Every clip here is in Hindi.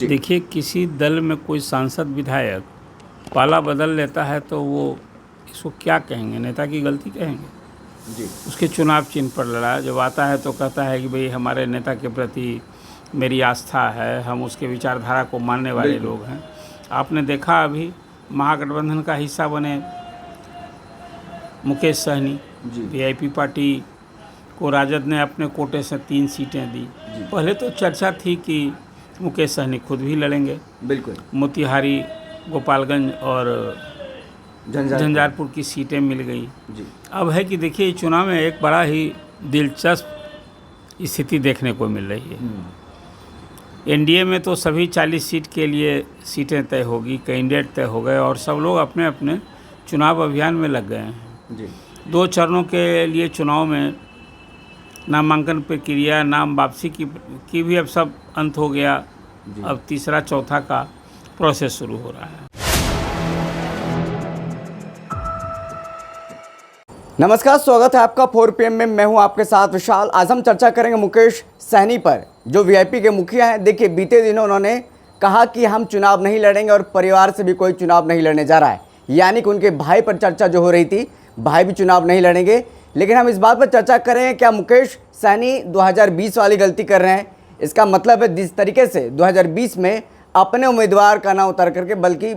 देखिए, किसी दल में कोई सांसद विधायक पाला बदल लेता है तो वो इसको क्या कहेंगे, नेता की गलती कहेंगे। जी। उसके चुनाव चिन्ह पर लड़ा, जब आता है तो कहता है कि भाई हमारे नेता के प्रति मेरी आस्था है, हम उसके विचारधारा को मानने वाले लोग हैं। आपने देखा अभी महागठबंधन का हिस्सा बने मुकेश सहनी, वीआईपी पार्टी को राजद ने अपने कोटे से 3 सीटें दी। पहले तो चर्चा थी कि मुकेश सहनी खुद भी लड़ेंगे, बिल्कुल। मोतिहारी, गोपालगंज और झंझारपुर की सीटें मिल गई। जी। अब है कि देखिए, इस चुनाव में एक बड़ा ही दिलचस्प स्थिति देखने को मिल रही है। एनडीए में तो सभी 40 सीट के लिए सीटें तय होगी, कैंडिडेट तय हो गए और सब लोग अपने अपने चुनाव अभियान में लग गए हैं। जी। 2 चरणों के लिए चुनाव में नामांकन प्रक्रिया, नाम वापसी की भी अब सब अंत हो गया। अब तीसरा चौथा का प्रोसेस शुरू हो रहा है। नमस्कार, स्वागत है आपका 4 PM में। मैं हूं आपके साथ विशाल। आज हम चर्चा करेंगे मुकेश सहनी पर, जो वीआईपी के मुखिया हैं। देखिए, बीते दिनों उन्होंने कहा कि हम चुनाव नहीं लड़ेंगे और परिवार से भी कोई चुनाव नहीं लड़ने जा रहा है, यानी कि उनके भाई पर चर्चा जो हो रही थी, भाई भी चुनाव नहीं लड़ेंगे। लेकिन हम इस बात पर चर्चा करें, क्या मुकेश सहनी 2020 वाली गलती कर रहे हैं। इसका मतलब है जिस तरीके से 2020 में अपने उम्मीदवार का ना उतार करके बल्कि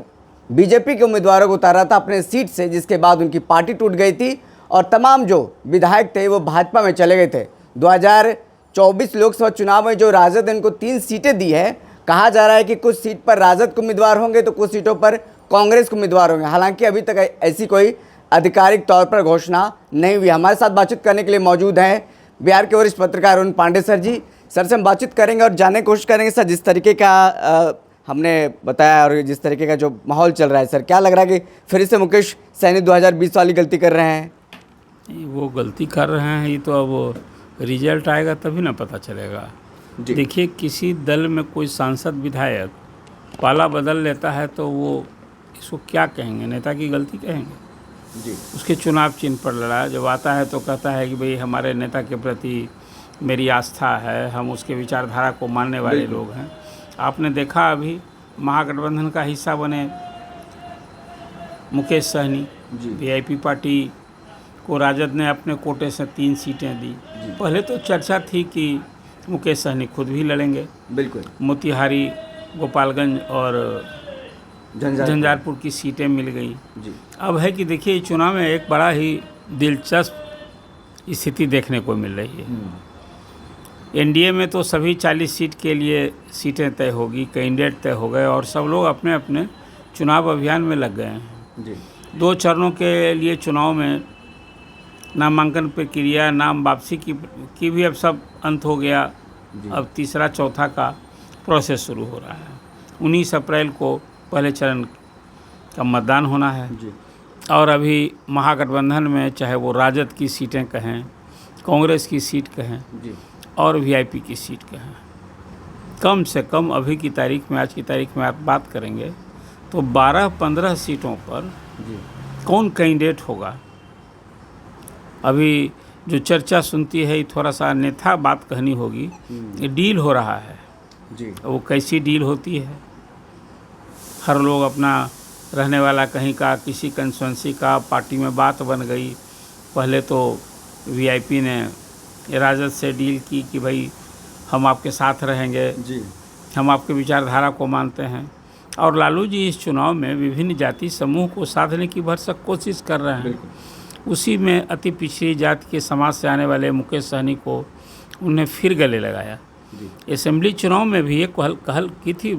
बीजेपी के उम्मीदवारों को उतारा था अपने सीट से, जिसके बाद उनकी पार्टी टूट गई थी और तमाम जो विधायक थे वो भाजपा में चले गए थे। 2024 लोकसभा चुनाव में जो राजद ने इनको 3 सीटें दी है, कहा जा रहा है कि कुछ सीट पर राजद के उम्मीदवार होंगे तो कुछ सीटों पर कांग्रेस के उम्मीदवार होंगे। हालांकि अभी तक ऐसी कोई आधिकारिक तौर पर घोषणा नहीं हुई। हमारे साथ बातचीत करने के लिए मौजूद हैं बिहार के वरिष्ठ पत्रकार अरुण पांडे सर जी। सर से हम बातचीत करेंगे और जानने की कोशिश करेंगे सर, जिस तरीके का हमने बताया और जिस तरीके का जो माहौल चल रहा है, सर क्या लग रहा है कि फिर से मुकेश सहनी 2020 वाली गलती कर रहे हैं? वो गलती कर रहे हैं, ये तो अब रिजल्ट आएगा तभी ना पता चलेगा। देखिए, किसी दल में कोई सांसद विधायक पाला बदल लेता है तो वो इसको क्या कहेंगे, नेता की गलती कहेंगे। जी। उसके चुनाव चिन्ह पर लड़ा, जब आता है तो कहता है कि भाई हमारे नेता के प्रति मेरी आस्था है, हम उसके विचारधारा को मानने वाले लोग हैं। आपने देखा अभी महागठबंधन का हिस्सा बने मुकेश सहनी, वीआईपी पार्टी को राजद ने अपने कोटे से 3 सीटें दी। पहले तो चर्चा थी कि मुकेश सहनी खुद भी लड़ेंगे, बिल्कुल। मोतिहारी, गोपालगंज और झंझारपुर की सीटें मिल गई। अब है कि देखिए, इस चुनाव में एक बड़ा ही दिलचस्प स्थिति देखने को मिल रही है। एनडीए में तो सभी 40 सीट के लिए सीटें तय होगी, कैंडिडेट तय हो गए और सब लोग अपने अपने चुनाव अभियान में लग गए हैं। 2 चरणों के लिए चुनाव में नामांकन प्रक्रिया, नाम वापसी की भी अब सब अंत हो गया। अब तीसरा चौथा का प्रोसेस शुरू हो रहा है। 19 अप्रैल को पहले चरण का मतदान होना है। और अभी महागठबंधन में चाहे वो राजद की सीटें कहें, कांग्रेस की सीट कहें और वीआईपी की सीट कहें, कम से कम अभी की तारीख में, आज की तारीख में आप बात करेंगे तो 12-15 सीटों पर कौन कैंडिडेट होगा। अभी जो चर्चा सुनती है, थोड़ा सा अन्यथा बात कहनी होगी। ये डील हो रहा है वो कैसी डील होती है। हर लोग अपना रहने वाला कहीं का, किसी कंस्टिट्यूंसी का, पार्टी में बात बन गई। पहले तो वीआईपी ने राजद से डील की कि भाई हम आपके साथ रहेंगे, हम आपके विचारधारा को मानते हैं। और लालू जी इस चुनाव में विभिन्न जाति समूह को साधने की भरसक कोशिश कर रहे हैं। उसी में अति पिछड़ी जाति के समाज से आने वाले मुकेश सहनी को उन्हें फिर गले लगाया। असेंबली चुनाव में भी एक कहल की थी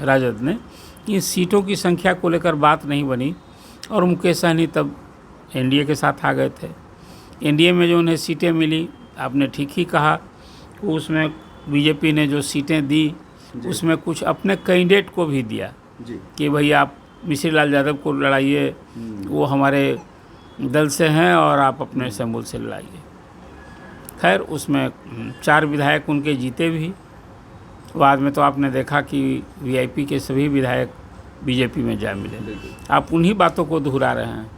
राजद ने कि सीटों की संख्या को लेकर बात नहीं बनी और मुकेश सहनी तब एनडीए के साथ आ गए थे। एनडीए में जो उन्हें सीटें मिली, आपने ठीक ही कहा, उसमें बीजेपी ने जो सीटें दी उसमें कुछ अपने कैंडिडेट को भी दिया कि भाई आप मिश्री लाल यादव को लड़ाइए, वो हमारे दल से हैं, और आप अपने शंभू से लड़ाइए। खैर, उसमें 4 विधायक उनके जीते भी। बाद में तो आपने देखा कि वीआईपी के सभी विधायक बीजेपी में जा मिले। आप उन्हीं बातों को दोहरा रहे हैं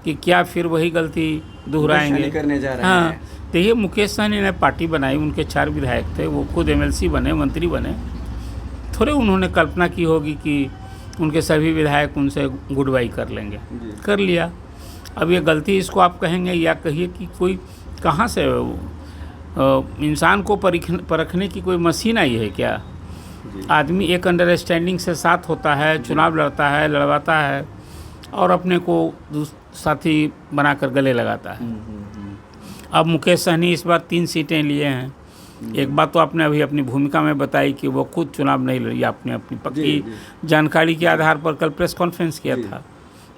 कि क्या फिर वही गलती दोहराएंगे, करने जा रहे हैं। हैं। देखिए, मुकेश सहनी ने पार्टी बनाई, उनके 4 विधायक थे, वो खुद एमएलसी बने, मंत्री बने, थोड़े उन्होंने कल्पना की होगी कि उनके सभी विधायक उनसे गुड बाई कर लेंगे, कर लिया। अब ये गलती इसको आप कहेंगे या कहिए कि कोई कहाँ से इंसान को परखने की कोई मशीन आई है क्या? आदमी एक अंडरस्टैंडिंग से साथ होता है, चुनाव लड़ता है, लड़वाता है और अपने को साथी बनाकर गले लगाता है। अब मुकेश सहनी इस बार 3 सीटें लिए हैं। एक बात तो आपने अभी अपनी भूमिका में बताई कि वो खुद चुनाव नहीं लड़ी, आपने अपनी पक्की जानकारी के आधार पर कल प्रेस कॉन्फ्रेंस किया था।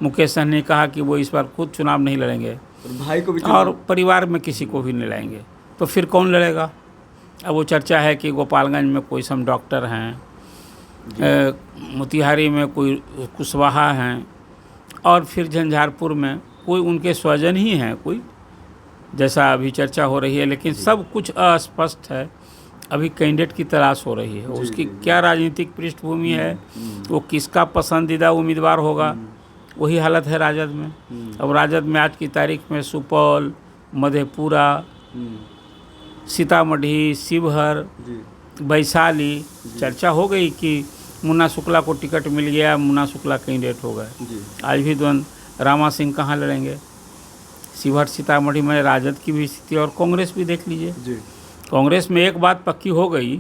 मुकेश सहनी ने कहा कि वो इस बार खुद चुनाव नहीं लड़ेंगे भाई को भी और परिवार में किसी को भी नहीं लड़ेंगे, तो फिर कौन लड़ेगा? अब वो चर्चा है कि गोपालगंज में कोई सम डॉक्टर हैं, मोतिहारी में कोई कुशवाहा हैं और फिर झंझारपुर में कोई उनके स्वजन ही हैं कोई, जैसा अभी चर्चा हो रही है। लेकिन सब कुछ अस्पष्ट है, अभी कैंडिडेट की तलाश हो रही है। उसकी क्या राजनीतिक पृष्ठभूमि है, वो किसका पसंदीदा उम्मीदवार होगा, वही हालत है राजद में। अब राजद में आज की तारीख में सुपौल, मधेपुरा, सीतामढ़ी, शिवहर, वैशाली चर्चा हो गई कि मुन्ना शुक्ला को टिकट मिल गया, मुन्ना शुक्ला कैंडिडेट हो गए। आज भी द्वंद्व, रामा सिंह कहाँ लड़ेंगे? शिवहर सीतामढ़ी में राजद की भी स्थिति और कांग्रेस भी देख लीजिए। कांग्रेस में एक बात पक्की हो गई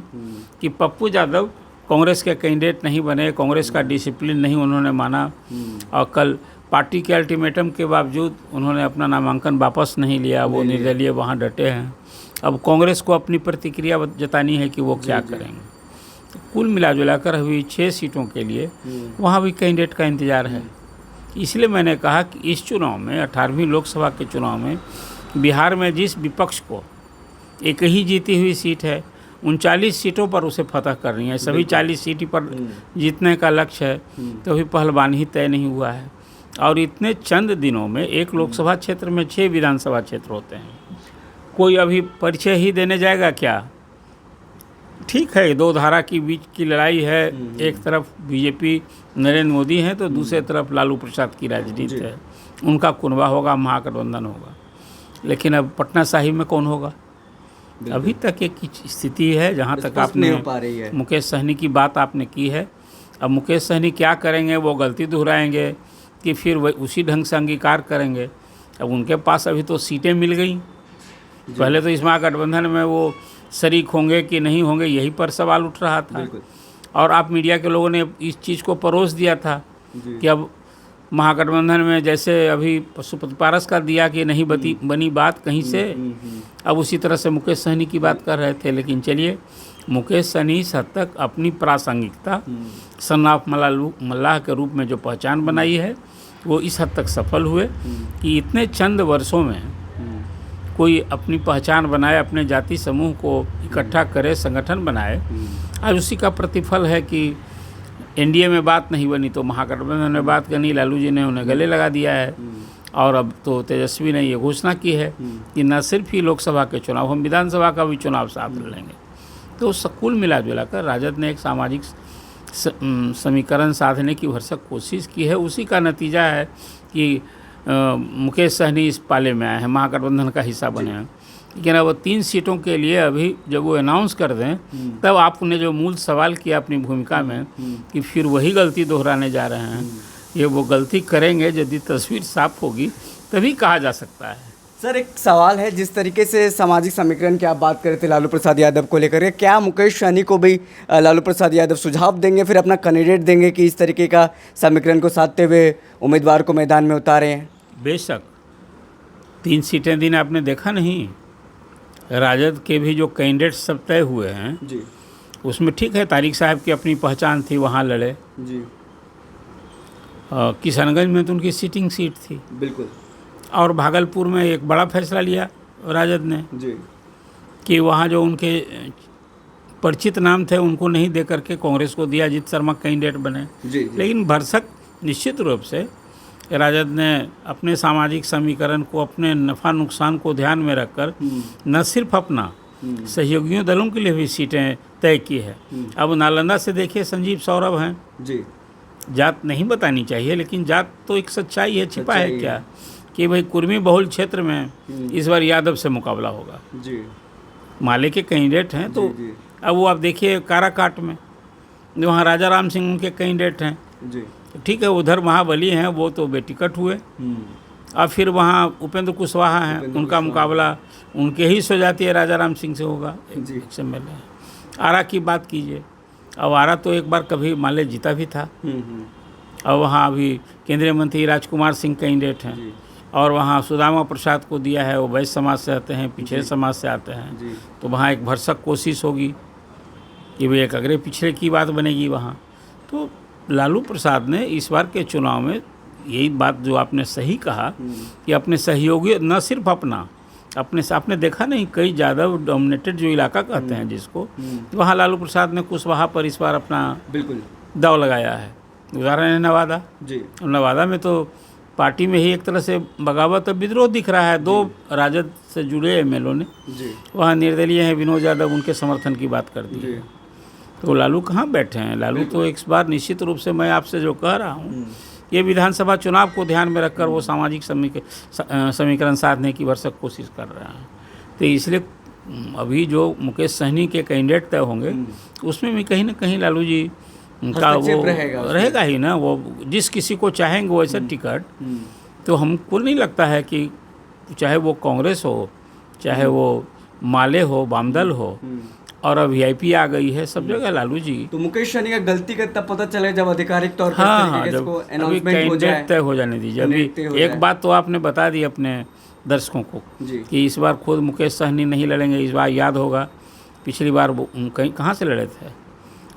कि पप्पू यादव कांग्रेस के कैंडिडेट नहीं बने, कांग्रेस का डिसिप्लिन नहीं उन्होंने माना और कल पार्टी के अल्टीमेटम के बावजूद उन्होंने अपना नामांकन वापस नहीं लिया, वो निर्दलीय वहाँ डटे हैं। अब कांग्रेस को अपनी प्रतिक्रिया जतानी है कि वो क्या करेंगे। तो कुल मिलाजुलाकर अभी 6 सीटों के लिए वहाँ भी कैंडिडेट का इंतज़ार है। इसलिए मैंने कहा कि इस चुनाव में 18वीं लोकसभा के चुनाव में बिहार में जिस विपक्ष को एक ही जीती हुई सीट है, 39 सीटों पर उसे फतह करनी है। सभी 40 सीट पर जीतने का लक्ष्य है, तो अभी पहलवान ही तय नहीं हुआ है। और इतने चंद दिनों में एक लोकसभा क्षेत्र में 6 विधानसभा क्षेत्र होते हैं। कोई अभी परिचय ही देने जाएगा क्या? ठीक है, 2 धारा की बीच की लड़ाई है। एक तरफ बीजेपी नरेंद्र मोदी है तो दूसरे तरफ लालू प्रसाद की राजनीति है। उनका कुनबा होगा, महागठबंधन होगा। लेकिन अब पटना साहिब में कौन होगा? अभी तक एक स्थिति है जहाँ तक आपने मुकेश सहनी की बात आपने की है। अब मुकेश सहनी क्या करेंगे? वो गलती दोहराएंगे कि फिर वही उसी ढंग से अंगीकार करेंगे? अब उनके पास अभी तो सीटें मिल गई। पहले तो इस महागठबंधन में वो शरीक होंगे कि नहीं होंगे, यही पर सवाल उठ रहा था। और आप मीडिया के लोगों ने इस चीज़ को परोस दिया था कि अब महागठबंधन में जैसे अभी पशुपति पारस का दिया कि नहीं बनी बात कहीं से, अब उसी तरह से मुकेश सहनी की बात कर रहे थे। लेकिन चलिए, मुकेश सहनी इस हद तक अपनी प्रासंगिकता सन ऑफ मल्लाह के रूप में जो पहचान बनाई है, वो इस हद तक सफल हुए कि इतने चंद वर्षों में कोई अपनी पहचान बनाए, अपने जाति समूह को इकट्ठा करे, संगठन बनाए। आज उसी का प्रतिफल है कि एनडीए में बात नहीं बनी तो महागठबंधन में बात करनी, लालू जी ने उन्हें गले लगा दिया है। और अब तो तेजस्वी ने ये घोषणा की है कि न सिर्फ ही लोकसभा के चुनाव, हम विधानसभा का भी चुनाव साथ लड़ेंगे। तो कुल मिला जुला कर राजद ने एक सामाजिक समीकरण साधने की भरसक कोशिश की है। उसी का नतीजा है कि मुकेश सहनी इस पाले में आए हैं, महागठबंधन का हिस्सा बने हैं। लेकिन अब 3 सीटों के लिए अभी जब वो अनाउंस कर दें, तब आपने जो मूल सवाल किया अपनी भूमिका में कि फिर वही गलती दोहराने जा रहे हैं, ये वो गलती करेंगे यदि तस्वीर साफ होगी तभी कहा जा सकता है। सर, एक सवाल है, जिस तरीके से सामाजिक समीकरण की आप बात कर रहे थे लालू प्रसाद यादव को लेकर के, क्या मुकेश सहनी को भी लालू प्रसाद यादव सुझाव देंगे, फिर अपना कैंडिडेट देंगे कि इस तरीके का समीकरण को साधते हुए उम्मीदवार को मैदान में उतारे हैं? बेशक 3 सीटें दिन आपने देखा नहीं, राजद के भी जो कैंडिडेट सब तय हुए हैं जी, उसमें ठीक है तारिक साहब की अपनी पहचान थी, वहाँ लड़े जी। किशनगंज में तो उनकी सिटिंग सीट थी, बिल्कुल। और भागलपुर में एक बड़ा फैसला लिया राजद ने जी कि वहाँ जो उनके परिचित नाम थे उनको नहीं दे करके कांग्रेस को दिया, अजीत शर्मा कैंडिडेट बने जी। लेकिन भरसक निश्चित रूप से राजद ने अपने सामाजिक समीकरण को, अपने नफ़ा नुकसान को ध्यान में रखकर न सिर्फ अपना सहयोगियों दलों के लिए भी सीटें तय की है। अब नालंदा से देखिए, संजीव सौरभ हैं जी, जात नहीं बतानी चाहिए लेकिन जात तो एक सच्चाई है, छिपा है क्या कि भाई कुर्मी बहुल क्षेत्र में इस बार यादव से मुकाबला होगा जी। माले के कैंडिडेट हैं तो अब वो आप देखिए काराकाट में वहाँ राजा राम सिंह उनके कैंडिडेट हैं जी। ठीक है, उधर महाबली हैं वो तो बेटिकट हुए। अब फिर वहाँ उपेंद्र कुशवाहा हैं, उनका मुकाबला उनके ही सो जाती है राजा राम सिंह से होगा एक एमएलए। आरा की बात कीजिए, अब आरा तो एक बार कभी माले जीता भी था। और वहाँ अभी केंद्रीय मंत्री राजकुमार सिंह कैंडिडेट हैं और वहाँ सुदामा प्रसाद को दिया है, वो वैश्य समाज से आते हैं, पिछड़े समाज से आते हैं। तो वहाँ एक भरसक कोशिश होगी कि वे एक अगले पिछड़े की बात बनेगी वहाँ। तो लालू प्रसाद ने इस बार के चुनाव में यही बात जो आपने सही कहा कि अपने सहयोगी न सिर्फ अपने से आपने देखा नहीं, कई ज़्यादा डोमिनेटेड जो इलाका कहते हैं जिसको, वहाँ लालू प्रसाद ने कुशवाहा पर इस बार अपना बिल्कुल दाव लगाया है। उदाहरण है नवादा जी। नवादा में तो पार्टी में ही एक तरह से बगावत और विद्रोह दिख रहा है। 2 राजद से जुड़े एमएलओ ने वहाँ निर्दलीय हैं विनोद यादव, उनके समर्थन की बात कर दी है। तो लालू कहाँ बैठे हैं? लालू तो एक बार निश्चित रूप से मैं आपसे जो कह रहा हूँ, ये विधानसभा चुनाव को ध्यान में रखकर वो सामाजिक समीकरण साधने की भरसक कोशिश कर रहे हैं। तो इसलिए अभी जो मुकेश सहनी के कैंडिडेट तय होंगे उसमें भी कहीं ना कहीं लालू जी का वो रहेगा ही ना। वो जिस किसी को चाहेंगे वैसे टिकट, तो हमको नहीं लगता है कि चाहे वो कांग्रेस हो, चाहे वो माले हो, वामदल हो, और अब वीआईपी आ गई है, सब जगह लालू जी। तो मुकेश सहनी का गलती का तब पता चले जब आधिकारिक तौर पर जब अभी कैंडिडेट तय हो जाने दीजिए। अभी एक बात तो आपने बता दी अपने दर्शकों को कि इस बार खुद मुकेश सहनी नहीं लड़ेंगे। इस बार याद होगा पिछली बार वो कहीं कहाँ से लड़े थे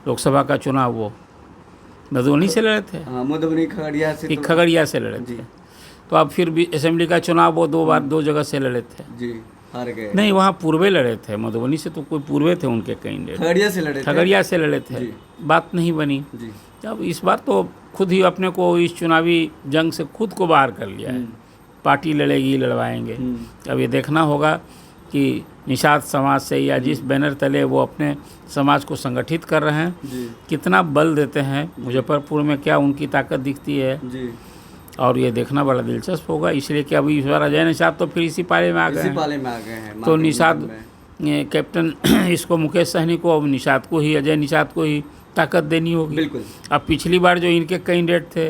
लोकसभा का चुनाव, वो मधुबनी से लड़े थे, मधुबनी खगड़िया से लड़े थे। तो अब फिर भी असेंबली का चुनाव वो 2 बार 2 जगह से लड़े थे जी, हार गए। नहीं, वहाँ पूर्वे लड़े थे, मधुबनी से तो कोई पूर्वे थे उनके कैंडिडेट, खगड़िया से लड़े थे, बात नहीं बनी। अब इस बार तो खुद ही अपने को इस चुनावी जंग से खुद को बाहर कर लिया है। पार्टी लड़ेगी, लड़वाएंगे। अब ये देखना होगा कि निषाद समाज से या जिस बैनर तले वो अपने समाज को संगठित कर रहे हैं, कितना बल देते हैं, मुजफ्फरपुर में क्या उनकी ताकत दिखती है और ये देखना बड़ा दिलचस्प होगा। इसलिए कि अभी इस बार अजय निषाद तो फिर इसी पाले में आ गए हैं। तो निषाद कैप्टन इसको मुकेश सहनी को, अब निषाद को ही, अजय निषाद को ही ताकत देनी होगी। बिल्कुल। अब पिछली बार जो इनके कैंडिडेट थे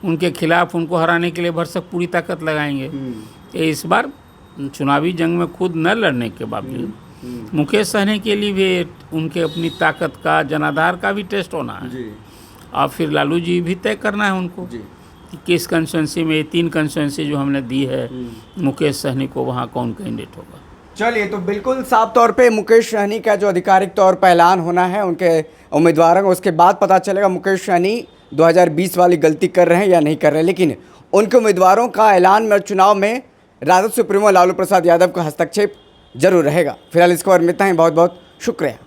उनके खिलाफ उनको हराने के लिए भरसक पूरी ताकत लगाएंगे। इस बार चुनावी जंग में खुद न लड़ने के बावजूद मुकेश सहनी के लिए भी उनके अपनी ताकत का, जनाधार का भी टेस्ट होना है। और फिर लालू जी भी तय करना है उनको कि किस कंस्टिट्यूंसी में, 3 कंस्टिट्यूंसी जो हमने दी है मुकेश सहनी को, वहाँ कौन कैंडिडेट होगा। चलिए, तो बिल्कुल साफ तौर पे मुकेश सहनी का जो आधिकारिक तौर पर ऐलान होना है उनके उम्मीदवारों का, उसके बाद पता चलेगा मुकेश सहनी 2020 वाली गलती कर रहे हैं या नहीं कर रहे हैं। लेकिन उनके उम्मीदवारों का ऐलान में चुनाव में राजद सुप्रीमो लालू प्रसाद यादव का हस्तक्षेप जरूर रहेगा। फिलहाल इस खबर में इतना ही। बहुत बहुत शुक्रिया।